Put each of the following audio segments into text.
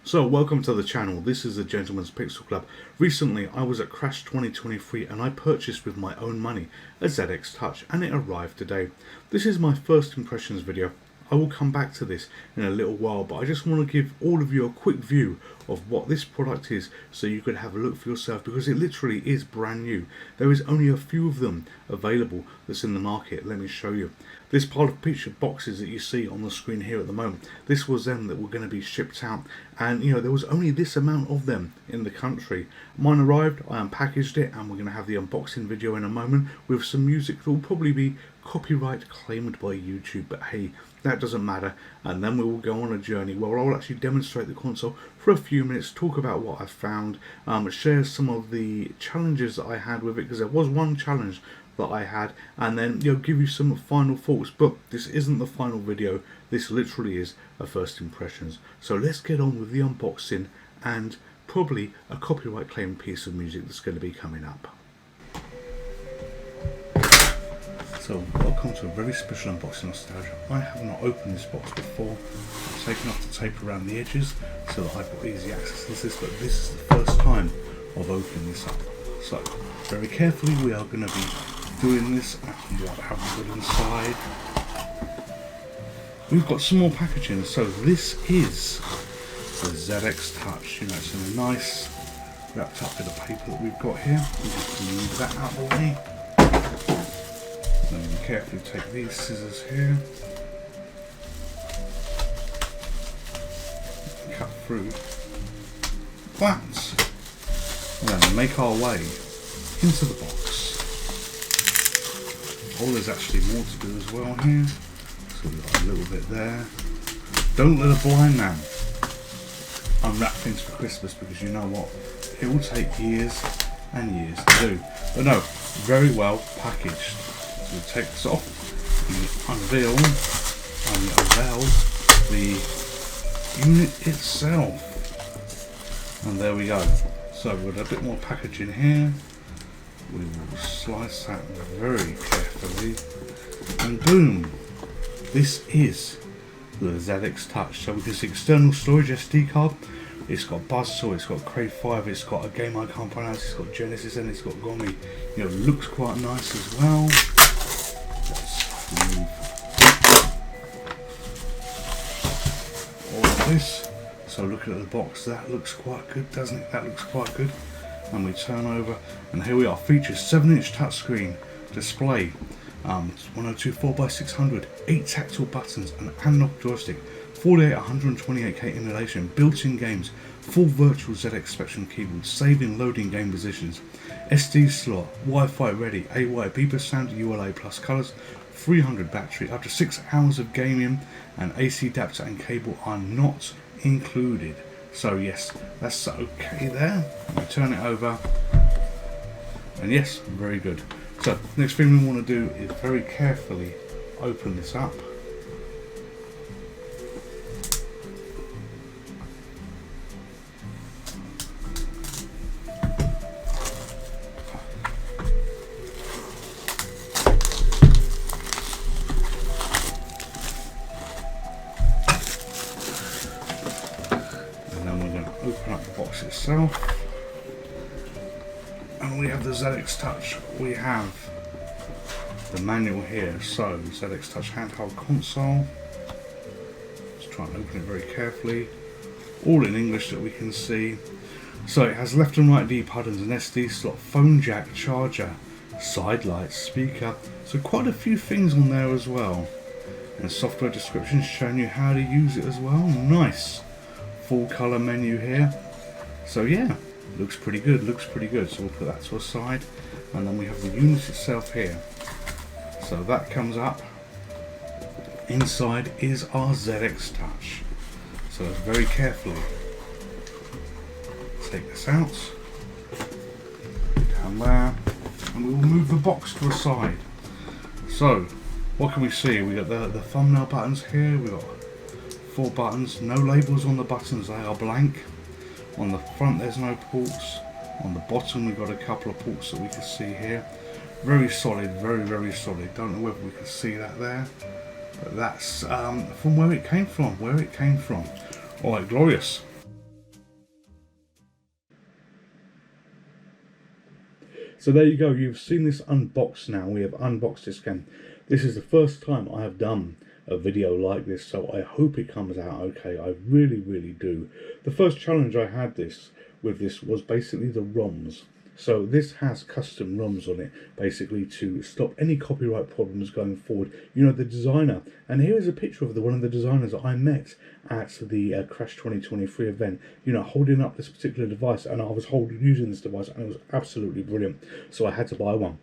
So welcome to the channel. This is the Gentleman's Pixel Club. Recently I was at Crash 2023 and I purchased with my own money a ZX Touch and it arrived today. This is my first impressions video. I will come back to this in a little while, but I just want to give all of you a quick view of what this product is so you could have a look for yourself, because it literally is brand new. There is only a few of them available that's in the market. Let me show you. This pile of pictured boxes that you see on the screen here at the moment, this was them that were going to be shipped out, and you know, there was only this amount of them in the country. Mine arrived, I unpackaged it, and we're going to have the unboxing video in a moment with some music that will probably be copyright claimed by YouTube, but hey, that doesn't matter. And then we will go on a journey where I will actually demonstrate the console for a few minutes, talk about what I found, share some of the challenges that I had with it, because there was one challenge that I had, and then give you some final thoughts. But this isn't the final video, this literally is a first impressions. So let's get on with the unboxing and probably a copyright claimed piece of music that's going to be coming up. So welcome to a very special unboxing nostalgia. I have not opened this box before. I've taken off the tape around the edges so that I've got easy access to this, but this is the first time of opening this up. So very carefully we are going to be doing this. And what have we got inside? We've got some more packaging. So this is the ZX Touch. You know, it's in a nice wrapped up bit of paper that we've got here. We just move that out of the way. Then we carefully take these scissors here, cut through that, and then make our way into the box. Oh, there's actually more to do as well here, so we've got a little bit there. Don't let a blind man unwrap things for Christmas, because you know what, it will take years and years to do. But no, very well packaged. So we take this off, and unveil the unit itself, and there we go. So we've got a bit more packaging here. We will slice that very carefully, and boom, this is the ZX Touch. So with this external storage SD card, it's got Buzzsaw, it's got Crave 5, it's got a game I can't pronounce, it's got Genesis, and it's got Gomi. You know, looks quite nice as well. Let's remove all of this. So looking at the box, that looks quite good, doesn't it? That looks quite good. And we turn over, and here we are. Features 7-inch touchscreen display, 1024x600, 8 tactile buttons, an analog joystick, 48 128K emulation, built-in games, full virtual ZX Spectrum keyboard, saving loading game positions, SD slot, Wi-Fi ready, AY Beeper sound, ULA plus colours, 300 battery, up to 6 hours of gaming, and AC adapter and cable are not included. So yes, that's okay there. We turn it over, and yes, very good. So next thing we want to do is very carefully open this up. Open up the box itself, and we have the ZX Touch. We have the manual here. So ZX Touch handheld console. Let's try and open it very carefully. All in English that we can see. So it has left and right D buttons, an SD slot, phone jack, charger, side lights, speaker. So quite a few things on there as well. And software description showing you how to use it as well. Nice. Full colour menu here. So yeah, looks pretty good, so we'll put that to a side, and then we have the unit itself here. So that comes up. Inside is our ZX Touch. So let's very carefully take this out, down there, and we will move the box to a side. So what can we see? We got the thumbnail buttons here. We got 4 buttons, no labels on the buttons, they are blank. On the front there's no ports. On the bottom we've got a couple of ports that we can see here. Very solid, very solid. Don't know whether we can see that there, but that's from where it came from. Alright, glorious. So there you go, you've seen this unboxed now. We have unboxed this game. This is the first time I have done a video like this, so I hope it comes out okay. I really, really do. The first challenge I had with this was basically the ROMs. So this has custom ROMs on it, basically to stop any copyright problems going forward. You know, the designer, and here is a picture of one of the designers that I met at the Crash 2023 event, you know, holding up this particular device, and I was using this device, and it was absolutely brilliant. So I had to buy one.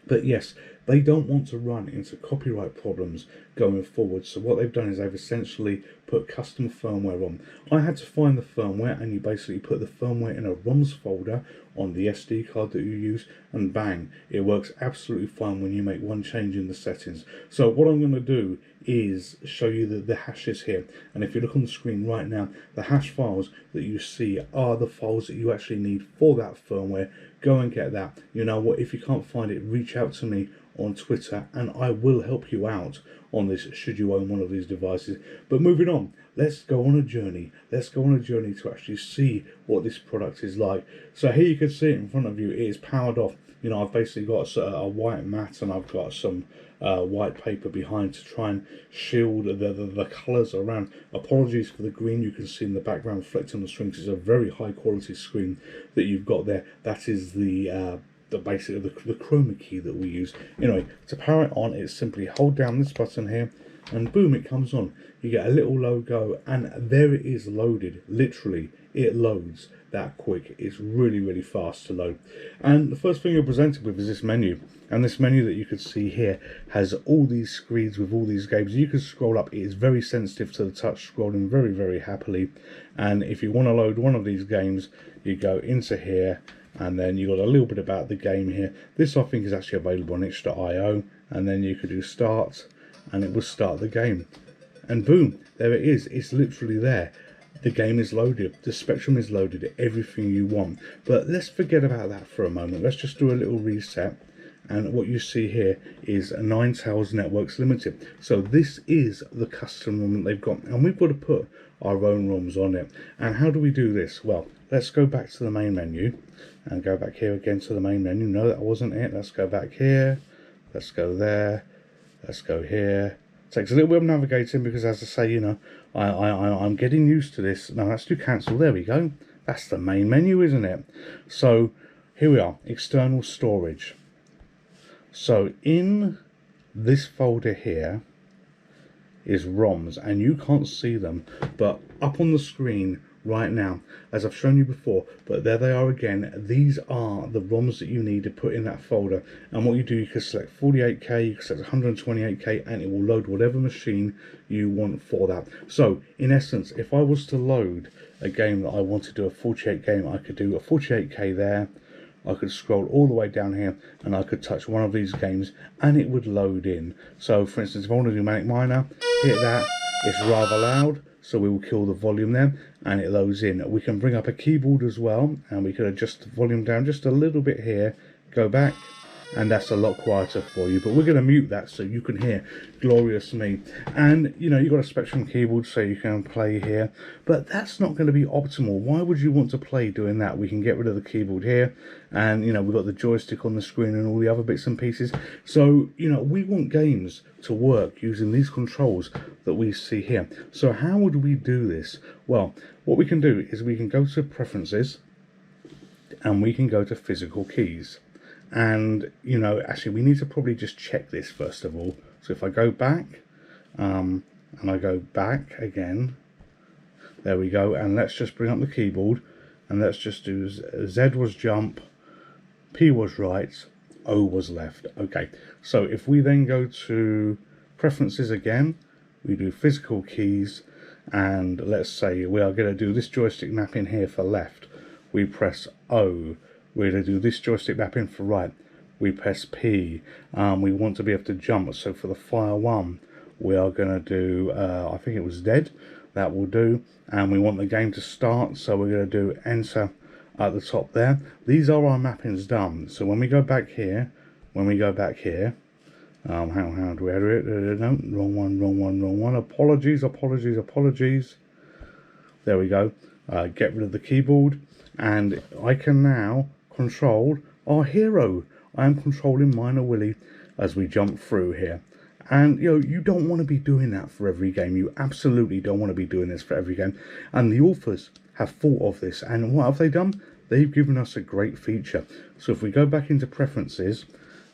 But yes, they don't want to run into copyright problems going forward. So what they've done is they've essentially put custom firmware on. I had to find the firmware, and you basically put the firmware in a ROMs folder on the SD card that you use, and bang, it works absolutely fine when you make one change in the settings. So what I'm going to do is show you the hashes here, and if you look on the screen right now, the hash files that you see are the files that you actually need for that firmware. Go and get that. You know what, if you can't find it, reach out to me on Twitter and I will help you out on this should you own one of these devices. But moving on, let's go on a journey. Let's go on a journey to actually see what this product is like. So here you can see it in front of you. It is powered off. You know, I've basically got a white mat, and I've got some white paper behind to try and shield the colours around. Apologies for the green you can see in the background reflecting on the screen, because it's a very high quality screen that you've got there. That is basically the chroma key that we use. Anyway, to power it on, it's simply hold down this button here, and boom, it comes on. You get a little logo, and there it is loaded. Literally, it loads that quick. It's really, really fast to load. And the first thing you're presented with is this menu. And this menu that you can see here has all these screens with all these games. You can scroll up. It is very sensitive to the touch, scrolling very, very happily. And if you want to load one of these games, you go into here, and then you got a little bit about the game here. This I think is actually available on itch.io, and then you could do start, and it will start the game. And boom, there it is. It's literally there. The game is loaded, the Spectrum is loaded, everything you want. But let's forget about that for a moment. Let's just do a little reset. And what you see here is a Ninetales Networks Limited. So this is the custom ROM that they've got, and we've got to put our own ROMs on it. And how do we do this? Well, let's go back to the main menu and go back here again to the main menu. No, that wasn't it. Let's go back here. Let's go there. Let's go here. Takes a little bit of navigating because, as I say, you know, I'm getting used to this. Now let's do cancel. There we go. That's the main menu, isn't it? So here we are, external storage. So in this folder here is ROMs, and you can't see them, but up on the screen right now, as I've shown you before, but there they are again. These are the ROMs that you need to put in that folder, and what you do, you can select 48K, you can select 128K, and it will load whatever machine you want for that. So in essence, if I was to load a game that I want to do a 48 game, I could do a 48K there. I could scroll all the way down here, and I could touch one of these games and it would load in. So for instance, if I want to do Manic Miner, hit that. It's rather loud, so we will kill the volume there, and it loads in. We can bring up a keyboard as well, and we could adjust the volume down just a little bit here, go back, and that's a lot quieter for you. But we're going to mute that so you can hear glorious me. And you know, you've got a Spectrum keyboard, so you can play here, but that's not going to be optimal. Why would you want to play doing that? We can get rid of the keyboard here, and you know, we've got the joystick on the screen and all the other bits and pieces. So you know, we want games to work using these controls that we see here. So how would we do this? Well, what we can do is we can go to preferences, and we can go to physical keys. And you know, actually we need to probably just check this first of all. So if I go back, and I go back again, there we go, and let's just bring up the keyboard, and let's just do Z was jump, P was right, O was left. Okay, so if we then go to preferences again, we do physical keys, and let's say we are going to do this joystick mapping here for left, we press O. We're going to do this joystick mapping for right, we press P. We want to be able to jump, so for the fire one we are going to do I think it was dead, that will do. And we want the game to start, so we're going to do enter at the top there. These are our mappings done. So when we go back here, how do we edit it? No, wrong one. Apologies. There we go. Get rid of the keyboard, and I can now control our hero. I am controlling Minor Willie as we jump through here. And, you know, you don't want to be doing that for every game. You absolutely don't want to be doing this for every game. And the authors have thought of this. And what have they done? They've given us a great feature. So if we go back into Preferences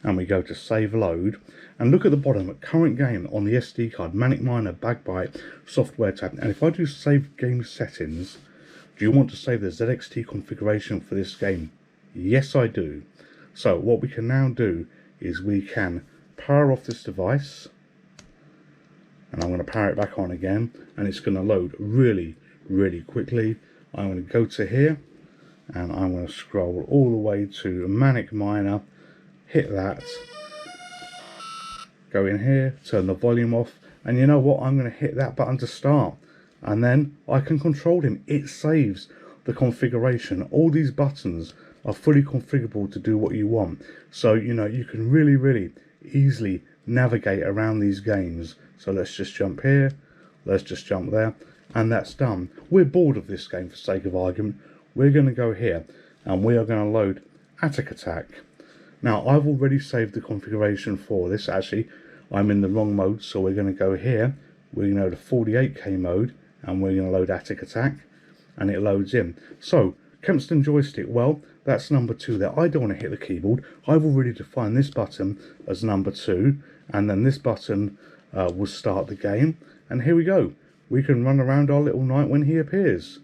and we go to Save Load, and look at the bottom, at current game on the SD card, Manic Miner, Bagpipe, Software tab. And if I do Save Game Settings, do you want to save the ZXT configuration for this game? Yes, I do. So what we can now do is we can power off this device, and I'm going to power it back on again, and it's going to load really, really quickly. I'm going to go to here, and I'm going to scroll all the way to Manic Miner, hit that, go in here, turn the volume off, and you know what, I'm going to hit that button to start, and then I can control him. It saves the configuration. All these buttons are fully configurable to do what you want, so you know you can really, really easily navigate around these games. So let's just jump here, let's just jump there, and that's done. We're bored of this game for sake of argument. We're going to go here and we are going to load Attic Attack. Now I've already saved the configuration for this. Actually, I'm in the wrong mode, so we're going to go here, we're going to go to 48K mode, and we're going to load Attic Attack, and it loads in. So Kempston joystick, well, that's number 2 there. I don't want to hit the keyboard. I've already defined this button as number 2, and then this button will start the game. And here we go. We can run around our little knight when he appears.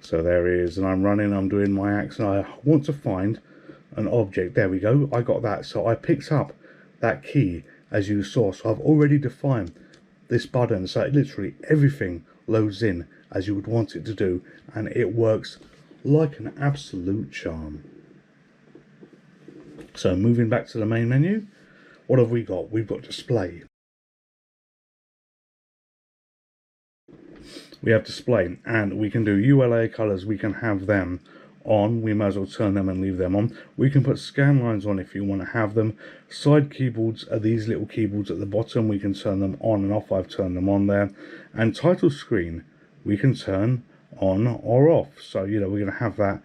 So there he is, and I'm running, I'm doing my axe, and I want to find an object. There we go, I got that. So I picked up that key, as you saw. So I've already defined this button, so literally everything loads in as you would want it to do, and it works like an absolute charm. So moving back to the main menu, what have we got? We've got display. We have display, and we can do ULA colors. We can have them on. We might as well turn them and leave them on. We can put scan lines on if you want to have them. Side keyboards are these little keyboards at the bottom. We can turn them on and off. I've turned them on there. And title screen, we can turn on or off. So, you know, we're going to have that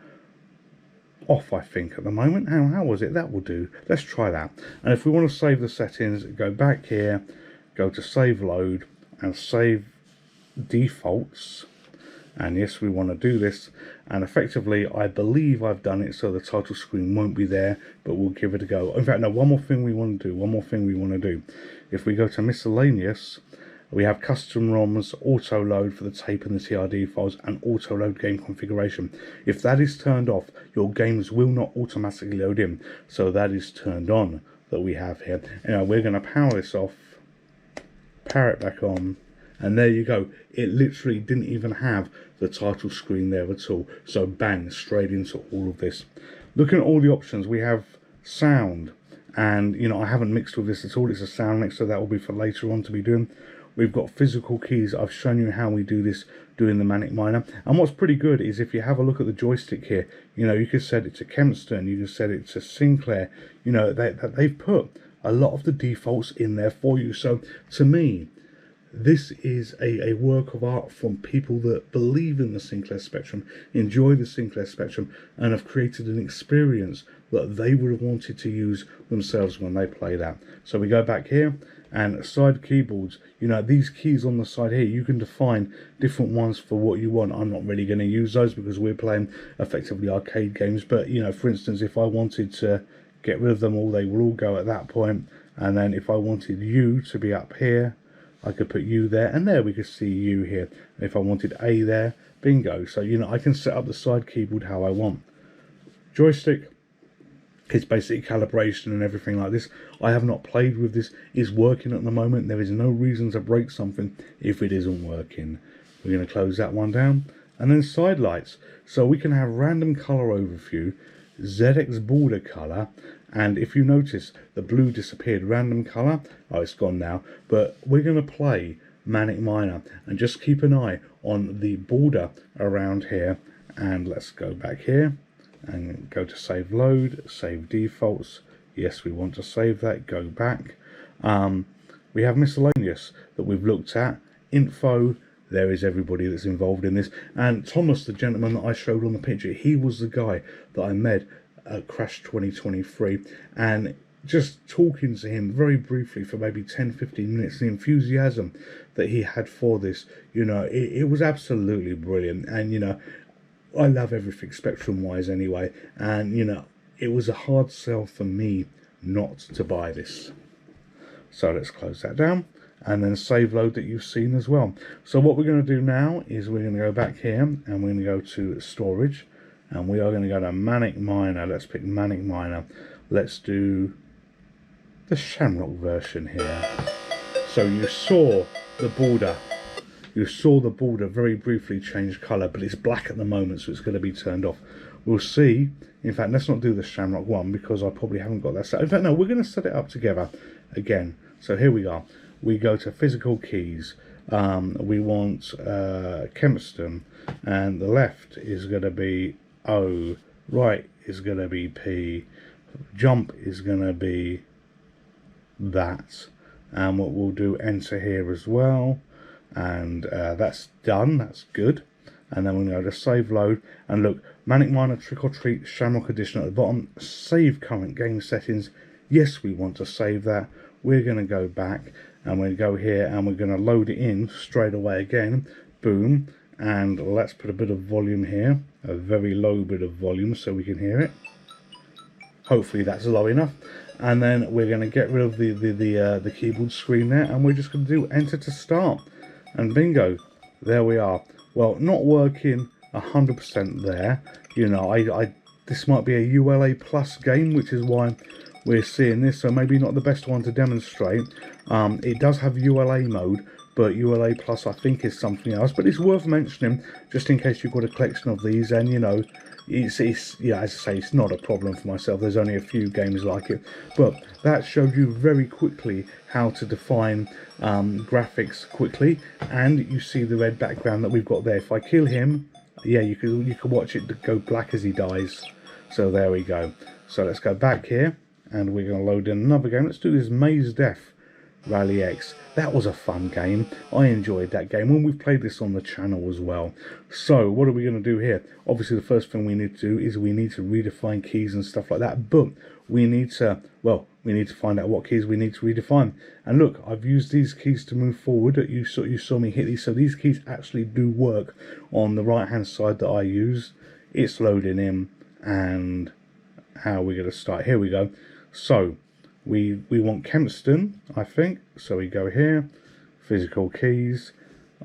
off, I think, at the moment. How was it? That will do. Let's try that. And if we want to save the settings, go back here, go to Save Load, and Save Defaults. And yes, we want to do this, and effectively I believe I've done it so the title screen won't be there, but we'll give it a go. In fact, no, one more thing we want to do. If we go to miscellaneous, we have custom ROMs, auto load for the tape and the TRD files, and auto load game configuration. If that is turned off, your games will not automatically load in, so that is turned on that we have here. Now we're going to power this off, power it back on, and there you go. It literally didn't even have the title screen there at all. So bang, straight into all of this. Looking at all the options, we have sound. And, you know, I haven't mixed with this at all. It's a sound mix, so that will be for later on to be doing. We've got physical keys. I've shown you how we do this doing the Manic Miner. And what's pretty good is if you have a look at the joystick here, you know, you can set it to Kempston, you can set it to Sinclair. You know, they've put a lot of the defaults in there for you. So to me, this is a work of art from people that believe in the Sinclair Spectrum, enjoy the Sinclair Spectrum, and have created an experience that they would have wanted to use themselves when they play that. So we go back here, and side keyboards, you know, these keys on the side here, you can define different ones for what you want. I'm not really going to use those because we're playing effectively arcade games, but, you know, for instance, if I wanted to get rid of them all, they will all go at that point. And then if I wanted U to be up here, I could put U there, and there we could see U here. And if I wanted A there, bingo. So, you know, I can set up the side keyboard how I want. Joystick, it's basically calibration and everything like this. I have not played with this. It's working at the moment. There is no reason to break something if it isn't working. We're going to close that one down. And then side lights. So we can have random color overview, ZX border color, and if you notice, the blue disappeared. Random color, oh, it's gone now. But we're going to play Manic Miner, and just keep an eye on the border around here. And let's go back here and go to Save Load, Save Defaults. Yes, we want to save that. Go back. We have miscellaneous that we've looked at. Info. There is everybody that's involved in this. And Thomas, the gentleman that I showed on the picture, he was the guy that I met at Crash 2023, and just talking to him very briefly for maybe 10-15 minutes, the enthusiasm that he had for this, you know, it was absolutely brilliant. And you know, I love everything Spectrum wise anyway, and you know, it was a hard sell for me not to buy this. So let's close that down, and then save load that you've seen as well. So what we're going to do now is we're going to go back here, and we're going to go to storage, and we are going to go to Manic Miner. Let's pick Manic Miner. Let's do the Shamrock version here. So you saw the border. You saw the border very briefly change colour, but it's black at the moment, so it's going to be turned off. We'll see. In fact, let's not do the Shamrock one because I probably haven't got that set. In fact, no, we're going to set it up together again. So here we are. We go to physical keys. We want Kempston, and the left is going to be O, right is going to be P, jump is going to be that, and what we'll do, enter here as well, and that's done. That's good. And then we're going to save load, and look, Manic Miner Trick or Treat Shamrock Edition at the bottom. Save current game settings. Yes, we want to save that. We're going to go back, and we're going to go here, and we're going to load it in straight away again. Boom. And let's put a bit of volume here, a very low bit of volume so we can hear it. Hopefully that's low enough. And then we're going to get rid of the keyboard screen there, and we're just going to do enter to start. And bingo, there we are. Well, not working 100% there. You know, this might be a ULA plus game, which is why we're seeing this. So maybe not the best one to demonstrate. It does have ULA mode, but ULA plus I think is something else. But it's worth mentioning just in case you've got a collection of these, and you know, it's yeah, as I say, it's not a problem for myself. There's only a few games like it, but that showed you very quickly how to define graphics quickly. And you see the red background that we've got there. If I kill him, yeah, you can watch it go black as he dies. So there we go. So let's go back here, and we're going to load in another game. Let's do this Maze Death Rally X. That was a fun game. I enjoyed that game when we've played this on the channel as well. So what are we going to do here? Obviously the first thing we need to do is we need to redefine keys and stuff like that, but we need to, well, we need to find out what keys we need to redefine. And look, I've used these keys to move forward. You saw me hit these, so these keys actually do work on the right hand side that I use. It's loading in, and how we're going to start. Here we go. So we want Kempston, I think. So we go here, physical keys.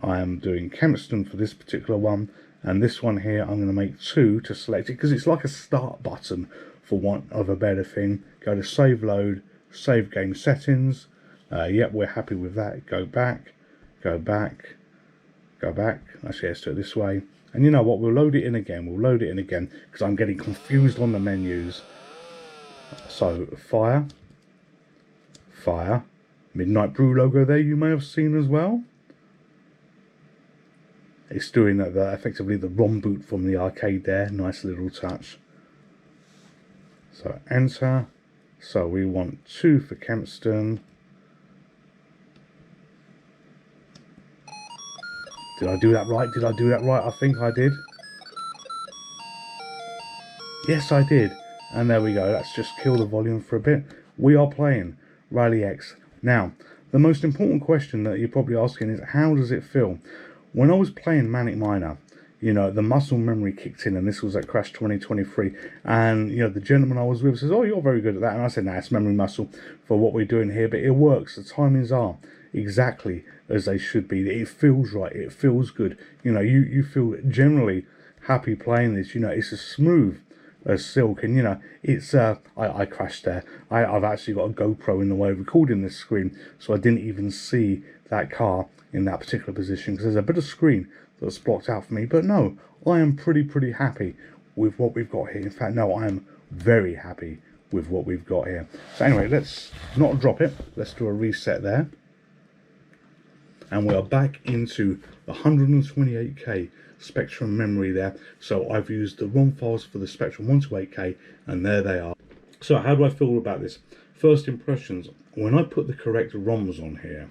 I am doing Kempston for this particular one, and this one here I'm going to make 2 to select it because it's like a start button for want of a better thing. Go to save load, save game settings. Yep, we're happy with that. Go back, go back, go back. Actually, let's do it this way. And you know what? We'll load it in again. We'll load it in again because I'm getting confused on the menus. So fire. Fire. Midnight Brew logo there you may have seen as well. It's doing effectively the ROM boot from the arcade there. Nice little touch. So enter. So we want 2 for Kempston. Did I do that right? Did I do that right? I think I did. Yes, I did. And there we go. Let's just kill the volume for a bit. We are playing Rally X. Now, the most important question that you're probably asking is, how does it feel? When I was playing Manic Miner, you know, the muscle memory kicked in, and this was at Crash 2023. And, you know, the gentleman I was with says, oh, you're very good at that. And I said, nah, it's memory muscle for what we're doing here. But it works. The timings are exactly as they should be. It feels right. It feels good. You know, you feel generally happy playing this. You know, it's as smooth as silk, and you know, it's I crashed there. I've actually got a GoPro in the way of recording this screen, so I didn't even see that car in that particular position because there's a bit of screen that's blocked out for me. But no, I am pretty happy with what we've got here. In fact, no, I am very happy with what we've got here. So anyway, let's not drop it. Let's do a reset there, and we are back into the 128K Spectrum memory there. So I've used the ROM files for the Spectrum 128K, and there they are. So how do I feel about this? First impressions, when I put the correct ROMs on here,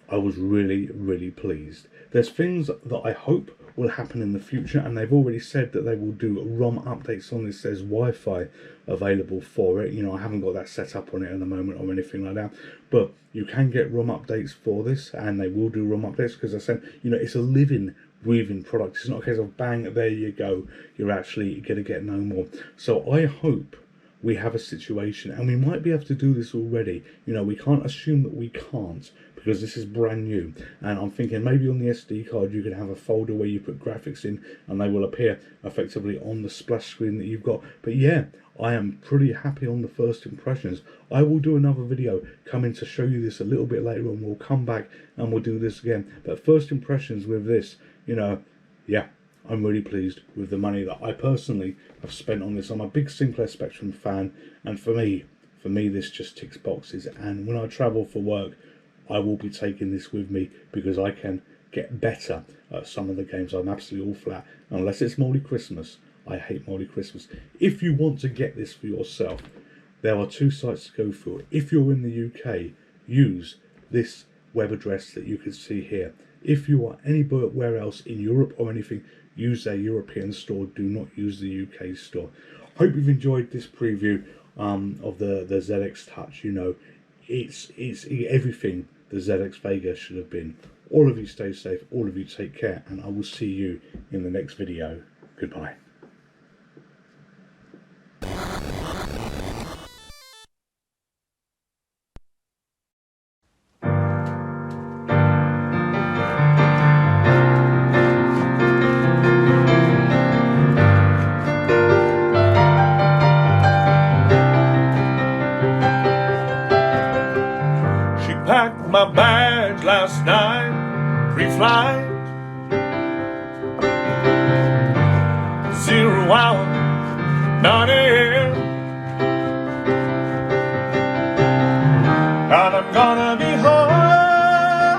I was really, really pleased. There's things that I hope will happen in the future, and they've already said that they will do ROM updates on this. There's Wi-Fi available for it. You know, I haven't got that set up on it at the moment or anything like that, but you can get ROM updates for this, and they will do ROM updates, because I said, you know, it's a living, breathing product. It's not a case of bang, there you go, you're actually going to get no more. So I hope we have a situation, and we might be able to do this already. You know, we can't assume that we can't, because this is brand new. And I'm thinking maybe on the SD card you can have a folder where you put graphics in, and they will appear effectively on the splash screen that you've got. But yeah, I am pretty happy on the first impressions. I will do another video coming to show you this a little bit later on. We'll come back and we'll do this again. But first impressions with this, you know, yeah, I'm really pleased with the money that I personally have spent on this. I'm a big Sinclair Spectrum fan, and for me this just ticks boxes. And when I travel for work, I will be taking this with me, because I can get better at some of the games. I'm absolutely all flat unless it's Moldy Christmas. I hate Moldy Christmas. If you want to get this for yourself, there are 2 sites to go for. If you're in the UK, use this web address that you can see here. If you are anywhere else in Europe or anything, use their European store. Do not use the UK store. Hope you've enjoyed this preview of the ZX Touch. You know, it's everything the ZX Vega should have been. All of you stay safe, all of you take care, and I will see you in the next video. Goodbye. Packed my bags last night, pre-flight, 0 hour, 9 AM, and I'm gonna be high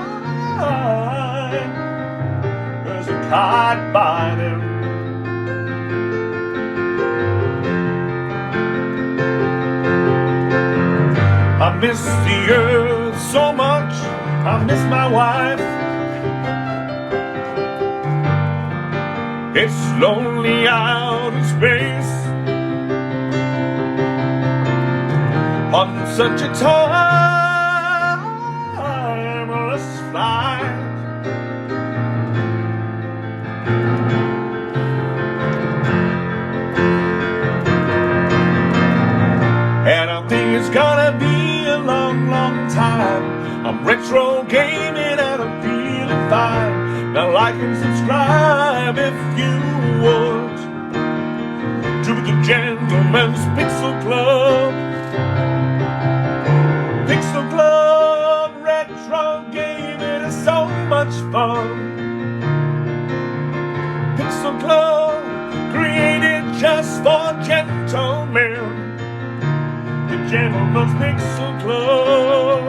as a kite by them. I miss the earth so much, I miss my wife. It's lonely out in space on such a timeless flight. And I think it's gonna be a long, long time. I'm retro gaming and I'm feeling fine. Now like and subscribe if you would to the Gentleman's Pixel Club. Pixel Club, retro gaming is so much fun. Pixel Club, created just for gentlemen. The Gentleman's Pixel Club.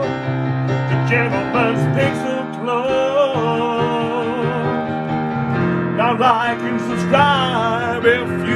The Gentleman's Pixel Club. Now like and subscribe if you